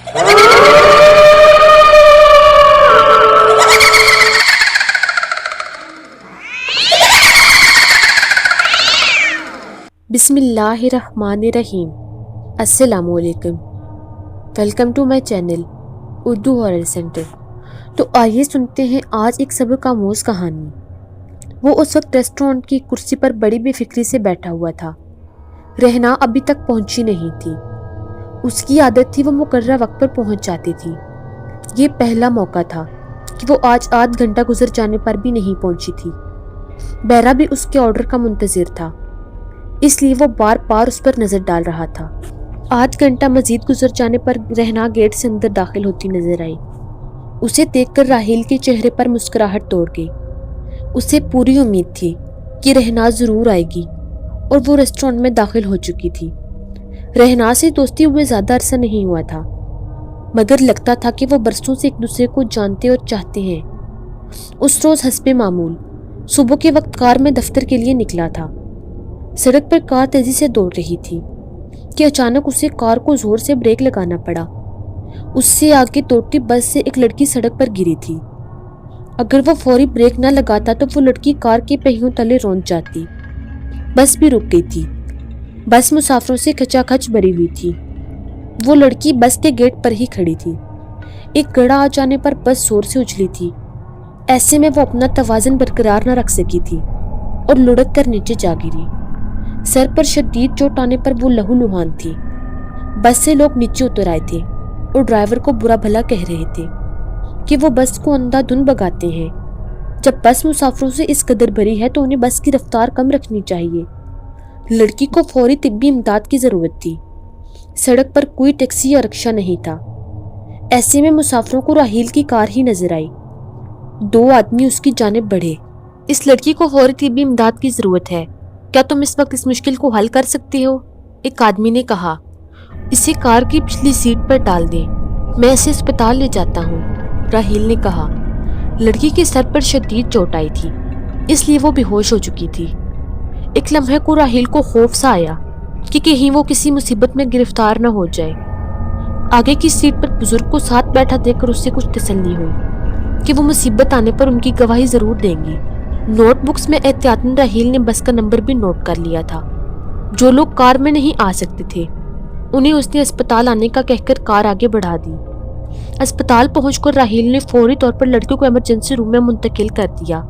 بسم اللہ الرحمن الرحیم۔ السلام علیکم، welcome to my channel Urdu horror centre. تو آئیے سنتے ہیں آج ایک سبق آموز کہانی۔ وہ اس وقت ریسٹورانٹ کی کرسی پر بڑی بے فکری سے بیٹھا ہوا تھا۔ رہنا ابھی تک پہنچی نہیں تھی۔ اس کی عادت تھی وہ مقررہ وقت پر پہنچ جاتی تھی۔ یہ پہلا موقع تھا کہ وہ آج آدھ گھنٹہ گزر جانے پر بھی نہیں پہنچی تھی۔ بیرا بھی اس کے آرڈر کا منتظر تھا، اس لیے وہ بار بار اس پر نظر ڈال رہا تھا۔ آدھ گھنٹہ مزید گزر جانے پر رہنا گیٹ سے اندر داخل ہوتی نظر آئی۔ اسے دیکھ کر راحیل کے چہرے پر مسکراہٹ توڑ گئی۔ اسے پوری امید تھی کہ رہنا ضرور آئے گی اور وہ ریسٹورانٹ میں داخل ہو چکی تھی۔ رہنا سے دوستی ہوئے زیادہ عرصہ نہیں ہوا تھا، مگر لگتا تھا کہ وہ برسوں سے ایک دوسرے کو جانتے اور چاہتے ہیں۔ اس روز حسب معمول صبح کے وقت کار میں دفتر کے لیے نکلا تھا۔ سڑک پر کار تیزی سے دوڑ رہی تھی کہ اچانک اسے کار کو زور سے بریک لگانا پڑا۔ اس سے آگے دوڑتی بس سے ایک لڑکی سڑک پر گری تھی۔ اگر وہ فوری بریک نہ لگاتا تو وہ لڑکی کار کے پہیوں تلے رونت جاتی۔ بس بھی رک گئی تھی۔ بس مسافروں سے کھچا کھچ بھری ہوئی تھی۔ وہ لڑکی بس کے گیٹ پر ہی کھڑی تھی۔ ایک گڑھا آ جانے پر بس زور سے اچھلی تھی۔ ایسے میں وہ اپنا توازن برقرار نہ رکھ سکی تھی اور لڑک کر نیچے جا گری۔ سر پر شدید چوٹ آنے پر وہ لہو لہان تھی۔ بس سے لوگ نیچے اتر آئے تھے اور ڈرائیور کو برا بھلا کہہ رہے تھے کہ وہ بس کو اندھا دھند بھگاتے ہیں۔ جب بس مسافروں سے اس قدر بھری ہے تو انہیں بس کی رفتار کم رکھنی چاہیے۔ لڑکی کو فوری طبی امداد کی ضرورت تھی۔ سڑک پر کوئی ٹیکسی یا رکشہ نہیں تھا۔ ایسے میں مسافروں کو راحیل کی کار ہی نظر آئی۔ دو آدمی اس کی جانب بڑھے۔ اس لڑکی کو فوری طبی امداد کی ضرورت ہے، کیا تم اس وقت اس مشکل کو حل کر سکتے ہو؟ ایک آدمی نے کہا۔ اسے کار کی پچھلی سیٹ پر ڈال دیں، میں اسے اسپتال لے جاتا ہوں، راحیل نے کہا۔ لڑکی کے سر پر شدید چوٹ آئی تھی، اس لیے وہ بے ہوش ہو چکی تھی۔ ایک لمحے کو راحیل کو خوف سا آیا کہ کہیں وہ کسی مصیبت میں گرفتار نہ ہو جائے۔ آگے کی سیٹ پر بزرگ کو ساتھ بیٹھا دیکھ کر اس سے کچھ تسلی ہوئی کہ وہ مصیبت آنے پر ان کی گواہی ضرور دیں گے۔ نوٹ بکس میں احتیاطاً راحیل نے بس کا نمبر بھی نوٹ کر لیا تھا۔ جو لوگ کار میں نہیں آ سکتے تھے انہیں اس نے اسپتال آنے کا کہہ کر کار آگے بڑھا دی۔ اسپتال پہنچ کر راحیل نے فوری طور پر لڑکی کو ایمرجنسی روم میں منتقل کر دیا۔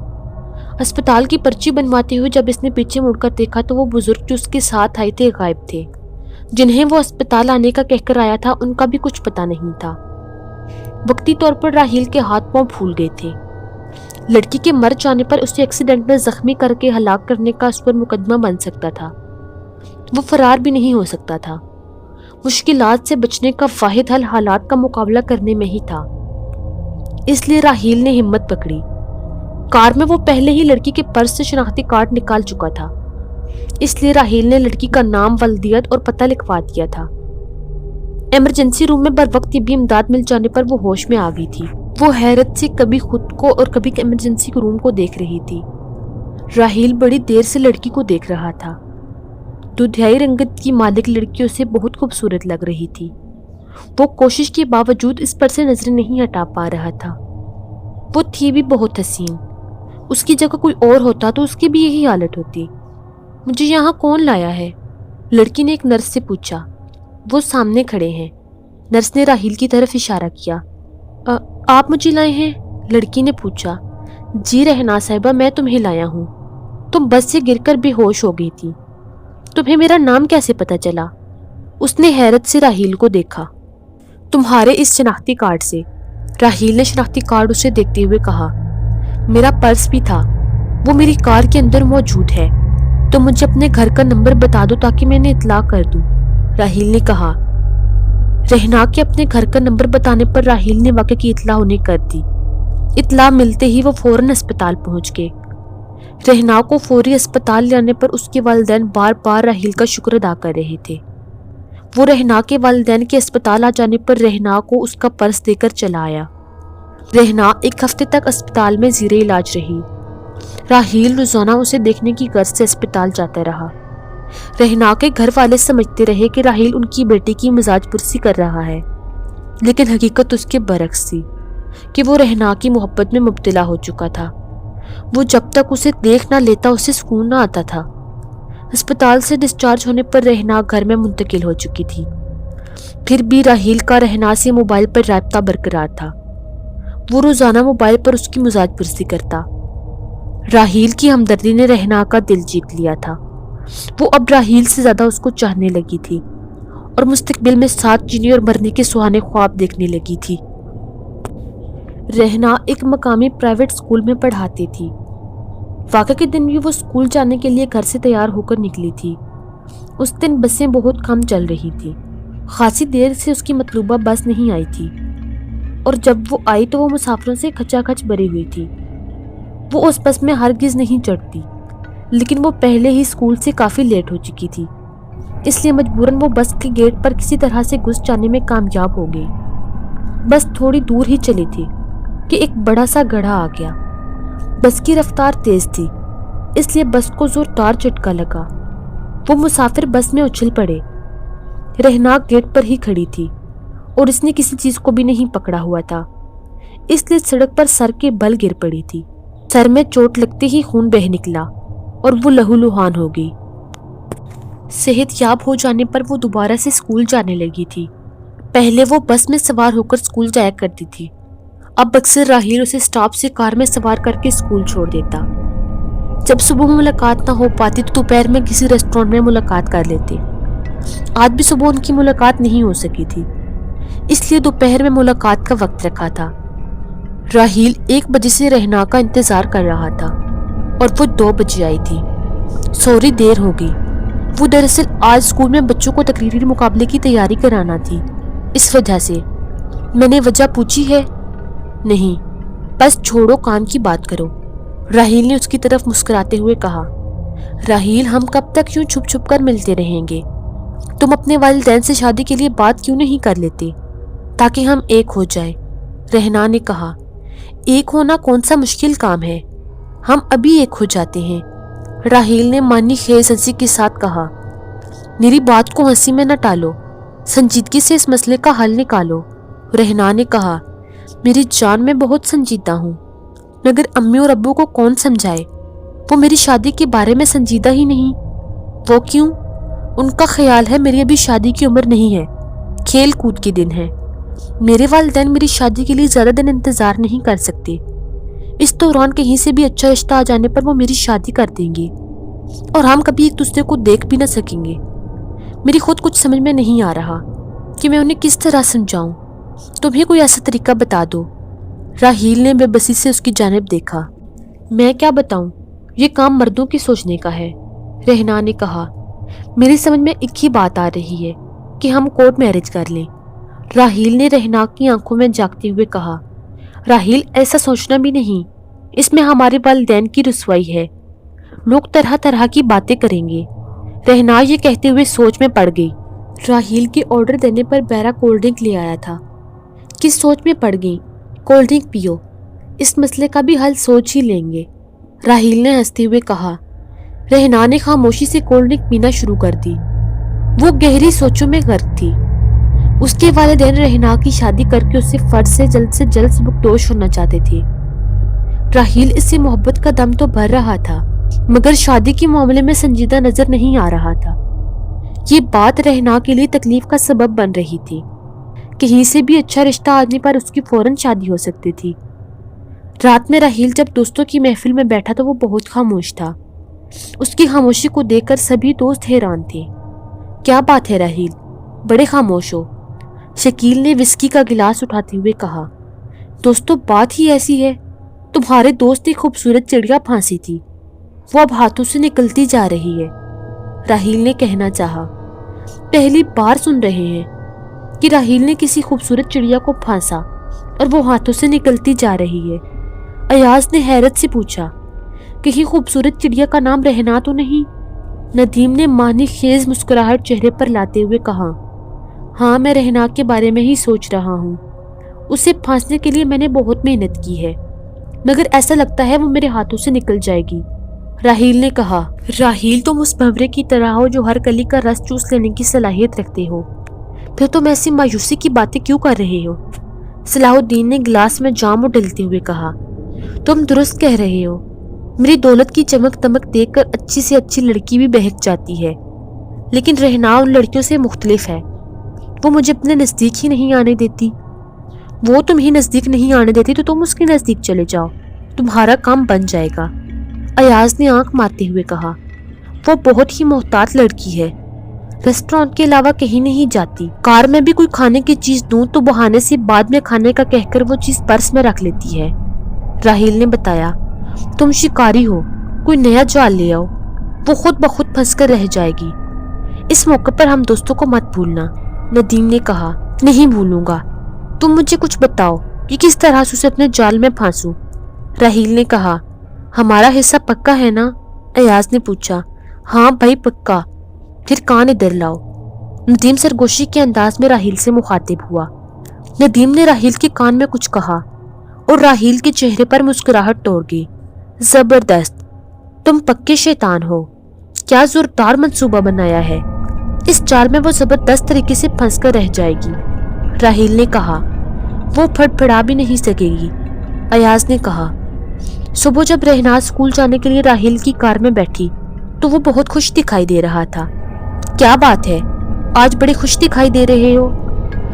اسپتال کی پرچی بنواتے ہوئے جب اس نے پیچھے مڑ کر دیکھا تو وہ بزرگ جو اس کے ساتھ آئے تھے غائب تھے۔ جنہیں وہ اسپتال آنے کا کہہ کر آیا تھا ان کا بھی کچھ پتہ نہیں تھا۔ وقتی طور پر راحیل کے ہاتھ پاؤں پھول گئے تھے۔ لڑکی کے مر جانے پر اسے ایکسیڈنٹ میں زخمی کر کے ہلاک کرنے کا اس پر مقدمہ بن سکتا تھا۔ وہ فرار بھی نہیں ہو سکتا تھا۔ مشکلات سے بچنے کا واحد حل حالات کا مقابلہ کرنے میں ہی تھا۔ اس لیے راحیل نے ہمت پکڑی۔ کار میں وہ پہلے ہی لڑکی کے پرس سے شناختی کارڈ نکال چکا تھا، اس لیے راحیل نے لڑکی کا نام، والدیت اور پتہ لکھوا دیا تھا۔ ایمرجنسی روم میں بروقت طبی امداد مل جانے پر وہ ہوش میں آ گئی تھی۔ وہ حیرت سے کبھی خود کو اور کبھی ایمرجنسی روم کو دیکھ رہی تھی۔ راحیل بڑی دیر سے لڑکی کو دیکھ رہا تھا۔ دودھیائی رنگت کی مالک لڑکی اسے بہت خوبصورت لگ رہی تھی۔ وہ کوشش کے باوجود اس پر سے نظریں نہیں ہٹا پا رہا تھا۔ وہ تھی بھی بہت حسین۔ اس کی جگہ کوئی اور ہوتا تو اس کی بھی یہی حالت ہوتی۔ مجھے یہاں کون لایا ہے؟ لڑکی نے ایک نرس سے پوچھا۔ وہ سامنے کھڑے ہیں، نرس نے راحیل کی طرف اشارہ کیا۔ آپ مجھے لائے ہیں؟ لڑکی نے پوچھا۔ جی رہنا صاحبہ، میں تمہیں لایا ہوں۔ تم بس سے گر کر بے ہوش ہو گئی تھی۔ تمہیں میرا نام کیسے پتا چلا؟ اس نے حیرت سے راحیل کو دیکھا۔ تمہارے اس شناختی کارڈ سے، راحیل نے شناختی کارڈ اسے دیکھتے ہوئے کہا۔ میرا پرس بھی تھا، وہ میری کار کے اندر موجود ہے۔ تو مجھے اپنے گھر کا نمبر بتا دو تاکہ میں انہیں اطلاع کر دوں، راحیل نے کہا۔ رہنا کے اپنے گھر کا نمبر بتانے پر راحیل نے واقعے کی اطلاع انہیں کر دی۔ اطلاع ملتے ہی وہ فوراً اسپتال پہنچ گئے۔ رہنا کو فوری اسپتال لے آنے پر اس کے والدین بار بار راحیل کا شکر ادا کر رہے تھے۔ وہ رہنا کے والدین کے اسپتال آ جانے پر رہنا کو اس کا پرس دے کر چلا آیا۔ رہنا ایک ہفتے تک اسپتال میں زیر علاج رہی۔ راحیل روزانہ اسے دیکھنے کی غرض سے اسپتال جاتا رہا۔ رہنا کے گھر والے سمجھتے رہے کہ راحیل ان کی بیٹی کی مزاج پرسی کر رہا ہے۔ لیکن حقیقت اس کے برعکس تھی کہ وہ رہنا کی محبت میں مبتلا ہو چکا تھا۔ وہ جب تک اسے دیکھ نہ لیتا اسے سکون نہ آتا تھا۔ ہسپتال سے ڈسچارج ہونے پر رہنا گھر میں منتقل ہو چکی تھی، پھر بھی راحیل کا رہنا سے موبائل پر رابطہ برقرار تھا۔ وہ روزانہ موبائل پر اس کی مزاج پرسی کرتا۔ راحیل کی ہمدردی نے رہنا کا دل جیت لیا تھا۔ وہ اب راحیل سے زیادہ اس کو چاہنے لگی تھی اور مستقبل میں ساتھ جینے اور مرنے کے سہانے خواب دیکھنے لگی تھی۔ رہنا ایک مقامی پرائیویٹ اسکول میں پڑھاتی تھی۔ واقعہ کے دن بھی وہ اسکول جانے کے لیے گھر سے تیار ہو کر نکلی تھی۔ اس دن بسیں بہت کم چل رہی تھی، خاصی دیر سے اس کی مطلوبہ بس نہیں آئی تھی، اور جب وہ آئی تو وہ مسافروں سے کھچا کھچ بھری ہوئی تھی۔ وہ اس بس میں ہرگز نہیں چڑھتی، لیکن وہ پہلے ہی اسکول سے کافی لیٹ ہو چکی تھی، اس لیے مجبوراً وہ بس کے گیٹ پر کسی طرح سے گھس جانے میں کامیاب ہو گئی۔ بس تھوڑی دور ہی چلی تھی کہ ایک بڑا سا گڑھا آ گیا۔ بس کی رفتار تیز تھی، اس لیے بس کو زوردار جھٹکا لگا۔ وہ مسافر بس میں اچھل پڑے۔ رہنا گیٹ پر ہی کھڑی تھی اور اس نے کسی چیز کو بھی نہیں پکڑا ہوا تھا، اس لیے سڑک پر سر کے بل گر پڑی تھی۔ سر میں چوٹ لگتے ہی خون بہہ نکلا اور وہ لہو لہان ہو گئی۔ صحت یاب ہو جانے پر وہ دوبارہ سے اسکول جانے لگی تھی۔ پہلے وہ بس میں سوار ہو کر اسکول جایا کرتی تھی، اب اکثر راحیل اسے اسٹاپ سے کار میں سوار کر کے اسکول چھوڑ دیتا۔ جب صبح ملاقات نہ ہو پاتی تو دوپہر میں کسی ریسٹورینٹ میں ملاقات کر لیتے۔ آج بھی صبح ان کی ملاقات نہیں ہو سکی تھی، اس لیے دوپہر میں ملاقات کا وقت رکھا تھا۔ راحیل 1 بجے سے رہنا کا انتظار کر رہا تھا اور وہ 2 بجے آئی تھی۔ سوری دیر ہو گئی۔ وہ دراصل آج اسکول میں بچوں کو تقریری مقابلے کی تیاری کرانا تھی، اس وجہ سے۔ میں نے وجہ پوچھی ہے؟ نہیں، بس چھوڑو کام کی بات کرو، راحیل نے اس کی طرف مسکراتے ہوئے کہا۔ راحیل، ہم کب تک یوں چھپ چھپ کر ملتے رہیں گے؟ تم اپنے والدین سے شادی کے لیے بات کیوں نہیں کر لیتے تاکہ ہم ایک ہو جائیں؟ رہنا نے کہا۔ ایک ہونا کون سا مشکل کام ہے، ہم ابھی ایک ہو جاتے ہیں، راحیل نے معنی خیز ہنسی کے ساتھ کہا۔ میری بات کو ہنسی میں نہ ٹالو، سنجیدگی سے اس مسئلے کا حل نکالو، رہنا نے کہا۔ میری جان، میں بہت سنجیدہ ہوں، مگر امی اور ابو کو کون سمجھائے؟ وہ میری شادی کے بارے میں سنجیدہ ہی نہیں۔ وہ کیوں؟ ان کا خیال ہے میری ابھی شادی کی عمر نہیں ہے، کھیل کود کے دن ہے۔ میرے والدین میری شادی کے لیے زیادہ دن انتظار نہیں کر سکتے، اس دوران کہیں سے بھی اچھا رشتہ آ جانے پر وہ میری شادی کر دیں گے اور ہم کبھی ایک دوسرے کو دیکھ بھی نہ سکیں گے۔ میری خود کچھ سمجھ میں نہیں آ رہا کہ میں انہیں کس طرح سمجھاؤں، تمہیں کوئی ایسا طریقہ بتا دو۔ راحیل نے بے بسی سے اس کی جانب دیکھا۔ میں کیا بتاؤں، یہ کام مردوں کی سوچنے کا ہے، رہنا نے کہا۔ میری سمجھ میں ایک ہی بات آ رہی ہے کہ ہم کورٹ میرج کر لیں، راحیل نے رہنا کی آنکھوں میں جھانکتے ہوئے کہا۔ راحیل، ایسا سوچنا بھی نہیں، اس میں ہمارے والدین کی رسوائی ہے، لوگ طرح طرح کی باتیں کریں گے۔ رہنا یہ کہتے ہوئے سوچ میں پڑ گئی۔ راحیل کے آرڈر دینے پر بیرا کولڈ ڈرنک لے آیا تھا۔ کس سوچ میں پڑ گئی؟ کولڈ ڈرنک پیو، اس مسئلے کا بھی حل سوچ ہی لیں گے، راحیل نے ہنستے ہوئے کہا۔ رہنا نے خاموشی سے کولڈ ڈرنک پینا شروع کر دی۔ وہ گہری سوچوں میں غرق تھی۔ اس کے والدین رہنا کی شادی کر کے اسے فرض سے جلد سبکدوش ہونا چاہتے تھے۔ راحیل اس سے محبت کا دم تو بھر رہا تھا، مگر شادی کے معاملے میں سنجیدہ نظر نہیں آ رہا تھا۔ یہ بات رہنا کے لیے تکلیف کا سبب بن رہی تھی۔ کہیں سے بھی اچھا رشتہ آنے پر اس کی فوراً شادی ہو سکتی تھی۔ رات میں راحیل جب دوستوں کی محفل میں بیٹھا تو وہ بہت خاموش تھا۔ اس کی خاموشی کو دیکھ کر سبھی دوست حیران تھے۔ کیا بات ہے راحیل، بڑے خاموش ہو؟ شکیل نے وسکی کا گلاس اٹھاتے ہوئے کہا۔ دوستو، بات ہی ایسی ہے، تمہارے دوست ایک خوبصورت چڑیا پھانسی تھی، وہ اب ہاتھوں سے نکلتی جا رہی ہے، راحیل نے کہنا چاہا۔ پہلی بار سن رہے ہیں کہ راحیل نے کسی خوبصورت چڑیا کو پھانسا اور وہ ہاتھوں سے نکلتی جا رہی ہے، ایاز نے حیرت سے پوچھا۔ کہیں خوبصورت چڑیا کا نام رہنا تو نہیں؟ ندیم نے معنی خیز مسکراہٹ چہرے پر لاتے ہوئے کہا۔ ہاں، میں رہنا کے بارے میں ہی سوچ رہا ہوں، اسے پھانسنے کے لیے میں نے بہت محنت کی ہے، مگر ایسا لگتا ہے وہ میرے ہاتھوں سے نکل جائے گی، راحیل نے کہا۔ راحیل، تم اس بھنورے کی طرح ہو جو ہر کلی کا رس چوس لینے کی صلاحیت رکھتے ہو، پھر تم ایسی مایوسی کی باتیں کیوں کر رہے ہو؟ صلاح الدین نے گلاس میں جام اڈلتے ہوئے کہا۔ تم درست کہہ رہے ہو، میری دولت کی چمک دمک دیکھ کر اچھی سے اچھی لڑکی بھی بہک جاتی ہے، لیکن رہنا ان لڑکیوں سے مختلف ہے۔ وہ مجھے اپنے نزدیک ہی نہیں آنے دیتی۔ وہ تمہیں نزدیک نہیں آنے دیتی تو تم اس کے نزدیک چلے جاؤ، تمہارا کام بن جائے گا، ایاز نے آنکھ مارتے ہوئے کہا۔ وہ بہت ہی محتاط لڑکی ہے، ریسٹورانٹ کے علاوہ کہیں نہیں جاتی۔ کار میں بھی کوئی کھانے کی چیز دوں تو بہانے سے بعد میں کھانے کا کہہ کر وہ چیز پرس میں رکھ لیتی ہے۔ راحیل نے بتایا، تم شکاری ہو، کوئی نیا جال لے آؤ، وہ خود بخود پھنس کر رہ جائے گی۔ اس موقع پر ہم دوستوں کو مت بھولنا، ندیم نے کہا۔ نہیں بھولوں گا، تم مجھے کچھ بتاؤ کہ کس طرح سے اسے اپنے جال میں پھانسوں۔ راحیل نے کہا۔ ہمارا حصہ پکا ہے نا؟ ایاز نے پوچھا۔ ہاں بھائی پکا، پھر کان ادھر لاؤ۔ ندیم سرگوشی کے انداز میں راحیل سے مخاطب ہوا۔ ندیم نے راحیل کے کان میں کچھ کہا اور راحیل کے چہرے پر مسکراہٹ توڑ گئی۔ زبردست، تم پکے شیطان ہو، کیا زوردار منصوبہ بنایا ہے۔ اس جال میں وہ زبردست طریقے سے پھنس کر رہ جائے گی، راحیل نے کہا۔ وہ پھڑپھڑا بھی نہیں سکے گی، ایاز نے کہا۔ صبح جب رہنا اسکول جانے کے لیے راحیل کی کار میں بیٹھی تو وہ بہت خوش دکھائی دے رہا تھا۔ کیا بات ہے، آج بڑے خوش دکھائی دے رہے ہو؟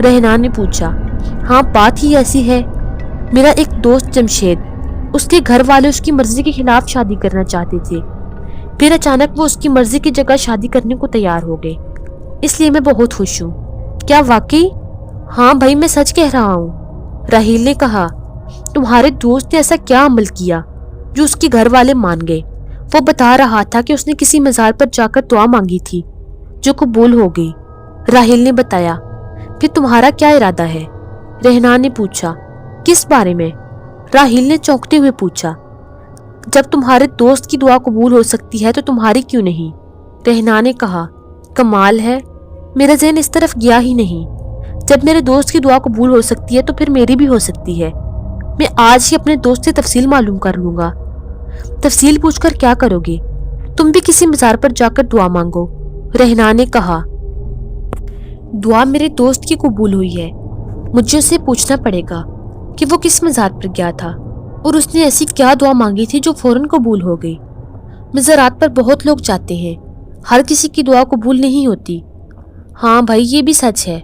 رہنا نے پوچھا۔ ہاں بات ہی ایسی ہے، میرا ایک دوست جمشید، اس کے گھر والے اس کی مرضی کے خلاف شادی کرنا چاہتے تھے، پھر اچانک وہ اس کی مرضی کی جگہ شادی کرنے کو تیار ہو گئے، اس لیے میں بہت خوش ہوں۔ کیا واقعی؟ ہاں بھائی میں سچ کہہ رہا ہوں، راحیل نے کہا۔ تمہارے دوست نے ایسا کیا عمل کیا جو اس کے گھر والے مان گئے؟ وہ بتا رہا تھا کہ اس نے کسی مزار پر جا کر دعا مانگی تھی جو قبول ہو گئی، راحیل نے بتایا۔ پھر تمہارا کیا ارادہ ہے؟ رہنا نے پوچھا۔ کس بارے میں؟ راحیل نے چونکتے ہوئے پوچھا۔ جب تمہارے دوست کی دعا قبول ہو سکتی ہے تو تمہاری کیوں نہیں؟ رہنا نے کہا۔ کمال ہے، میرا ذہن اس طرف گیا ہی نہیں۔ جب میرے دوست کی دعا قبول ہو سکتی ہے تو پھر میری بھی ہو سکتی ہے۔ میں آج ہی اپنے دوست سے تفصیل معلوم کر لوں گا۔ تفصیل پوچھ کر کیا کرو گے؟ تم بھی کسی مزار پر جا کر دعا مانگو، رہنا نے کہا۔ دعا میرے دوست کی قبول ہوئی ہے، مجھے اسے پوچھنا پڑے گا کہ وہ کس مزار پر گیا تھا اور اس نے ایسی کیا دعا مانگی تھی جو فوراً قبول ہو گئی۔ مزارات پر بہت لوگ جاتے ہیں، ہر کسی کی دعا قبول نہیں ہوتی۔ ہاں بھائی یہ بھی سچ ہے،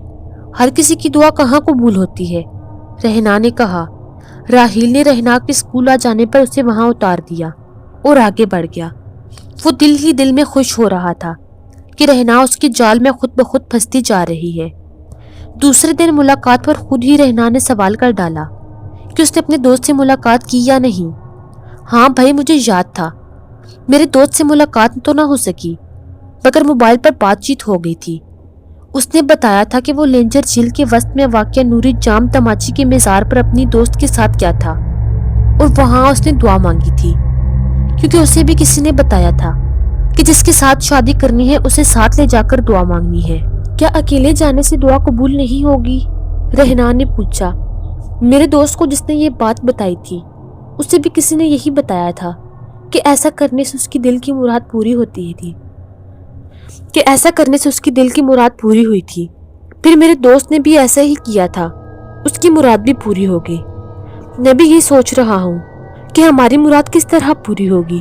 ہر کسی کی دعا کہاں قبول ہوتی ہے، رہنا نے کہا۔ راحیل نے رہنا کے اسکول آ جانے پر اسے وہاں اتار دیا اور آگے بڑھ گیا۔ وہ دل ہی دل میں خوش ہو رہا تھا کہ رہنا اس کے جال میں خود بخود پھنستی جا رہی ہے۔ دوسرے دن ملاقات پر خود ہی رہنا نے سوال کر ڈالا کہ اس نے اپنے دوست سے ملاقات کی یا نہیں۔ ہاں بھائی مجھے یاد تھا، میرے دوست سے ملاقات تو نہ ہو سکی مگر موبائل پر بات چیت ہو گئی تھی۔ اس نے بتایا تھا کہ وہ لینجر جھیل کے وسط میں واقع نوری جام تماچی کے مزار پر اپنی دوست کے ساتھ گیا تھا اور وہاں اس نے دعا مانگی تھی، کیونکہ اسے بھی کسی نے بتایا تھا کہ جس کے ساتھ شادی کرنی ہے اسے ساتھ لے جا کر دعا مانگنی ہے۔ کیا اکیلے جانے سے دعا قبول نہیں ہوگی؟ رہنا نے پوچھا۔ میرے دوست کو جس نے یہ بات بتائی تھی اسے بھی کسی نے یہی بتایا تھا کہ ایسا کرنے سے اس کی دل کی مراد پوری ہوتی تھی، پوری ہوئی تھی۔ پھر میرے دوست نے بھی ایسا ہی کیا تھا، اس کی مراد بھی پوری ہو گئی۔ میں بھی یہ سوچ رہا ہوں کہ ہماری مراد کس طرح پوری ہوگی۔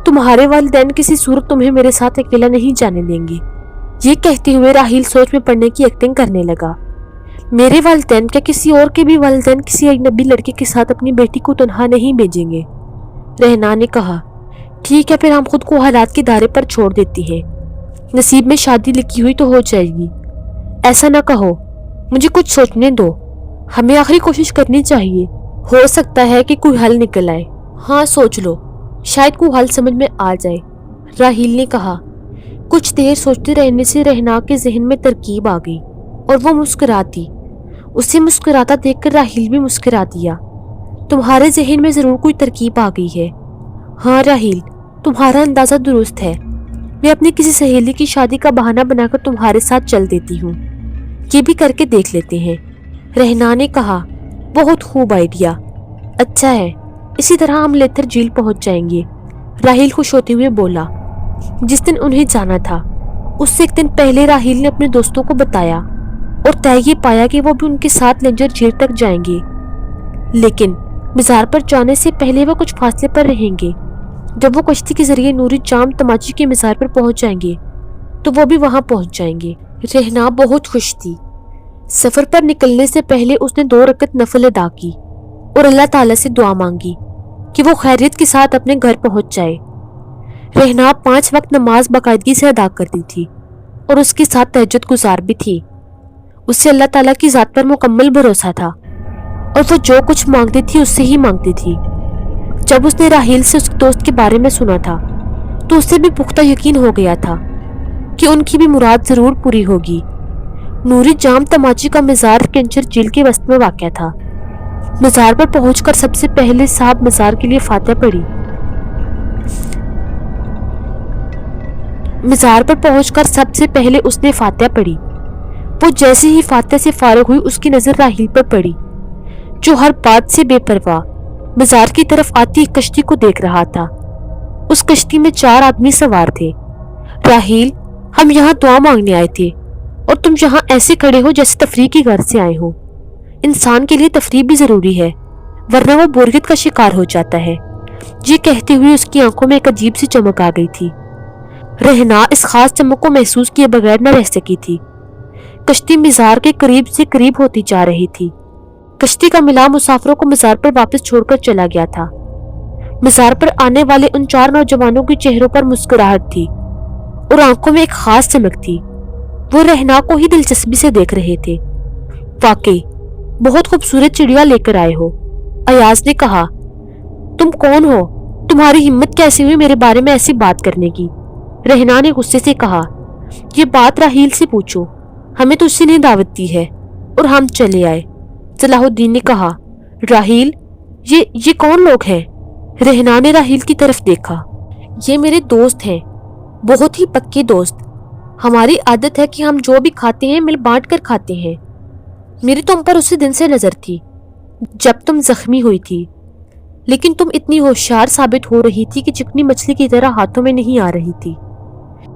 تمہارے والدین کسی صورت تمہیں میرے ساتھ اکیلا نہیں جانے دیں گے۔ یہ کہتے ہوئے راحیل سوچ میں پڑنے کی ایکٹنگ کرنے لگا۔ میرے والدین کیا کسی اور کے بھی والدین کسی اجنبی لڑکے کے ساتھ اپنی بیٹی کو تنہا نہیں بھیجیں گے؟ رہنا نے کہا۔ ٹھیک ہے پھر ہم خود کو حالات کے دائرے پر چھوڑ دیتی ہیں، نصیب میں شادی لکھی ہوئی تو ہو جائے گی۔ ایسا نہ کہو، مجھے کچھ سوچنے دو، ہمیں آخری کوشش کرنی چاہیے، ہو سکتا ہے کہ کوئی حل نکل آئے۔ ہاں سوچ لو، شاید کوئی حل سمجھ میں آ جائے، راحیل نے کہا۔ کچھ دیر سوچتے رہنے سے رہنا کے ذہن میں ترکیب آ گئی اور وہ مسکراتی۔ اسے مسکراتا دیکھ کر راحیل بھی مسکرا دیا۔ تمہارے ذہن میں ضرور کوئی ترکیب آ گئی ہے۔ ہاں راحیل، تمہارا اندازہ درست ہے، میں اپنی کسی سہیلی کی شادی کا بہانہ بنا کر تمہارے ساتھ چل دیتی ہوں، یہ بھی کر کے دیکھ لیتے ہیں، رہنا نے کہا۔ بہت خوب آئیڈیا، اچھا ہے، اسی طرح ہم لیتھر جھیل پہنچ جائیں گے، راحیل خوش ہوتے ہوئے بولا۔ جس دن انہیں جانا تھا اس سے ایک دن پہلے راحیل نے اپنے دوستوں کو بتایا اور طے یہ پایا کہ وہ بھی ان کے ساتھ لنجر جھیل تک جائیں گے، لیکن مزار پر جانے سے پہلے وہ کچھ فاصلے پر رہیں گے۔ جب وہ کشتی کے ذریعے نوری جام تماچی کے مزار پر پہنچ جائیں گے تو وہ بھی وہاں پہنچ جائیں گے۔ رہنا بہت خوش تھی۔ سفر پر نکلنے سے پہلے اس نے 2 رکعت نفل ادا کی اور اللہ تعالیٰ سے دعا مانگی کہ وہ خیریت کے ساتھ اپنے گھر پہنچ جائے۔ رہنا 5 وقت نماز باقاعدگی سے ادا کرتی تھی اور اس کے ساتھ تہجد گزار بھی تھی۔ اسے اللہ تعالیٰ کی ذات پر مکمل بھروسہ تھا اور وہ جو کچھ مانگتی تھی اس سے ہی مانگتی تھی۔ جب اس نے راحیل سے اس دوست کے بارے میں سنا تھا تو اسے بھی پختہ یقین ہو گیا تھا کہ ان کی بھی مراد ضرور پوری ہوگی۔ نوری جام تماچی کا مزار کنچر جھیل کے وسط میں واقع تھا۔ مزار پر پہنچ کر سب سے پہلے صاحب مزار کے لیے فاتحہ پڑھی۔ مزار پر پہنچ کر سب سے پہلے اس نے فاتحہ پڑھی۔ وہ جیسے ہی فاتحہ سے فارغ ہوئی اس کی نظر راحیل پر پڑی، جو ہر بات سے بے پرواہ مزار کی طرف آتی ایک کشتی کو دیکھ رہا تھا۔ اس کشتی میں 4 آدمی سوار تھے۔ راحیل، ہم یہاں دعا مانگنے آئے تھے اور تم یہاں ایسے کھڑے ہو جیسے تفریح کی غرض سے آئے ہو۔ انسان کے لیے تفریح بھی ضروری ہے، ورنہ وہ بوریت کا شکار ہو جاتا ہے۔ یہ کہتے ہوئے اس کی آنکھوں میں ایک عجیب سی چمک آ گئی تھی۔ رہنا اس خاص چمک کو محسوس کیے بغیر نہ رہ سکی تھی۔ کشتی مزار کے قریب سے قریب ہوتی جا رہی تھی۔ کشتی کا ملا مسافروں کو مزار پر واپس چھوڑ کر چلا گیا تھا۔ مزار پر آنے والے ان 4 نوجوانوں کے چہروں پر مسکراہٹ تھی اور آنکھوں میں ایک خاص چمک تھی۔ وہ رہنا کو ہی دلچسپی سے دیکھ رہے تھے۔ واقعی بہت خوبصورت چڑیا لے کر آئے ہو، ایاز نے کہا۔ تم کون ہو؟ تمہاری ہمت کیسے ہوئی میرے بارے میں ایسی بات کرنے کی؟ رہنا نے غصے سے کہا۔ یہ بات راحیل سے پوچھو، ہمیں تو اسی نے دعوت دی ہے اور ہم چلے آئے۔ صلاح الدین نے کہا۔ راحیل، یہ کون لوگ ہیں؟ رہنا نے راحیل کی طرف دیکھا۔ یہ میرے دوست ہیں، بہت ہی پکے دوست۔ ہماری عادت ہے کہ ہم جو بھی کھاتے ہیں مل بانٹ کر کھاتے ہیں۔ میری تم پر اسی دن سے نظر تھی جب تم زخمی ہوئی تھی، لیکن تم اتنی ہوشیار ثابت ہو رہی تھی کہ چکنی مچھلی کی طرح ہاتھوں میں نہیں آ رہی تھی۔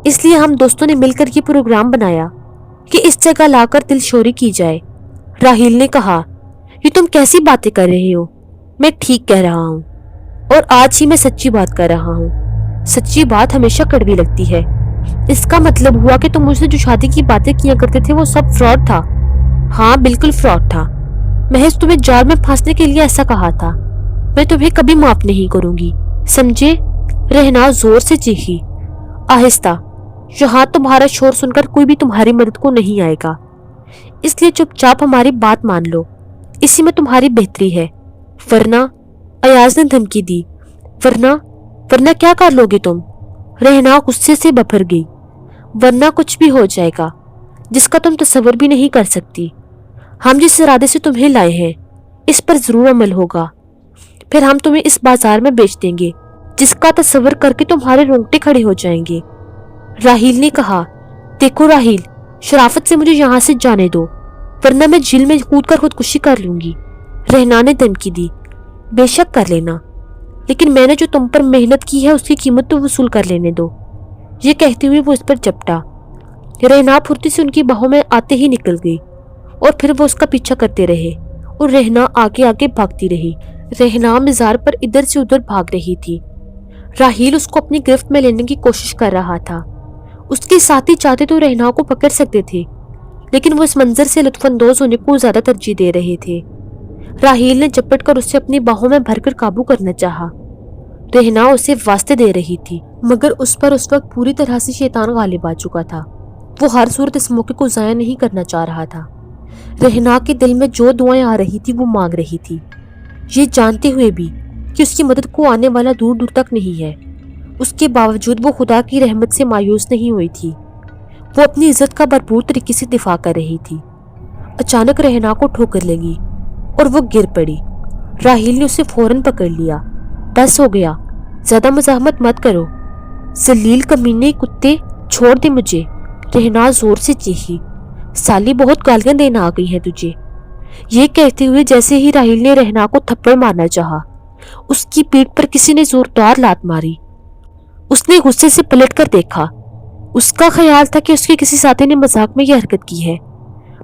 اس لیے ہم دوستوں نے مل کر یہ پروگرام بنایا کہ اس جگہ لا کر دل شوری کی جائے۔ راحیل نے کہا۔ یہ تم کیسی باتیں کر رہے ہو؟ میں ٹھیک کہہ رہا ہوں، اور آج ہی میں سچی بات کر رہا ہوں۔ سچی بات ہمیشہ کڑوی لگتی ہے۔ اس کا مطلب ہوا کہ تم مجھ سے جو شادی کی باتیں کیا کرتے تھے وہ سب فراڈ تھا۔ ہاں بالکل فراڈ تھا، محض تمہیں جال میں پھانسنے کے لیے ایسا کہا تھا۔ میں تمہیں کبھی معاف نہیں کروں گی، سمجھے؟ رہنا زور سے چیخی۔ آہستہ، یہاں تمہارا شور سن کر کوئی بھی تمہاری مدد کو نہیں آئے گا، اس لیے چپ چاپ ہماری بات مان لو، اسی میں تمہاری بہتری ہے، ورنہ ایاز نے دھمکی دی۔ ورنہ کیا کر لوگے تم؟ رہنا غصے سے ببھر گئی۔ ورنہ کچھ بھی ہو جائے گا جس کا تم تصور بھی نہیں کر سکتی۔ ہم جس ارادے سے تمہیں لائے ہیں اس پر ضرور عمل ہوگا، پھر ہم تمہیں اس بازار میں بیچ دیں گے جس کا تصور کر کے تمہارے رونگٹے کھڑے ہو جائیں گے۔ راحیل نے کہا۔ دیکھو راحیل، شرافت سے مجھے یہاں سے جانے دو، ورنہ میں جھیل میں کود کر خودکشی کر لوں گی۔ رہنا نے دھمکی دی۔ بے شک کر لینا، لیکن میں نے جو تم پر محنت کی ہے اس کی قیمت تو وصول کر لینے دو۔ یہ کہتے ہوئے وہ اس پر جپٹا۔ رہنا پھرتی سے ان کی باہوں میں آتے ہی نکل گئی اور پھر وہ اس کا پیچھا کرتے رہے اور رہنا آگے آگے بھاگتی رہی۔ رہنا مزار پر ادھر سے ادھر بھاگ رہی تھی۔ راحیل اس کو اپنی گرفت میں لینے کی کوشش کر رہا تھا۔ اس کے ساتھی چاہتے تو رہنا کو پکڑ سکتے تھے، لیکن وہ اس منظر سے لطف اندوز ہونے کو زیادہ ترجیح دے رہے تھے۔ راحیل نے جپٹ کر اسے اپنی باہوں میں بھر کر قابو کرنا چاہا۔ رہنا اسے واسطے دے رہی تھی، مگر اس پر اس وقت پوری طرح سے شیطان غالب آ چکا تھا۔ وہ ہر صورت اس موقع کو ضائع نہیں کرنا چاہ رہا تھا۔ رہنا کے دل میں جو دعائیں آ رہی تھی وہ مانگ رہی تھی، یہ جانتے ہوئے بھی کہ اس کی مدد کو آنے والا دور دور تک نہیں ہے۔ اس کے باوجود وہ خدا کی رحمت سے مایوس نہیں ہوئی تھی۔ وہ اپنی عزت کا بھرپور طریقے سے دفاع کر رہی تھی۔ اچانک رہنا کو ٹھوکر لگی اور وہ گر پڑی۔ راحیل نے اسے فوراً پکڑ لیا۔ بس ہو گیا، زیادہ مزاحمت مت کرو، ذلیل کمینے کتے، چھوڑ دے مجھے۔ رہنا زور سے چیخی۔ سالی بہت گالیاں دینا آ گئی ہیں تجھے۔ یہ کہتے ہوئے جیسے ہی راحیل نے رہنا کو تھپڑ مارنا چاہا، اس کی پیٹھ پر کسی نے زوردار لات ماری۔ اس نے غصے سے پلٹ کر دیکھا۔ اس کا خیال تھا کہ اس کے کسی ساتھی نے مذاق میں یہ حرکت کی ہے،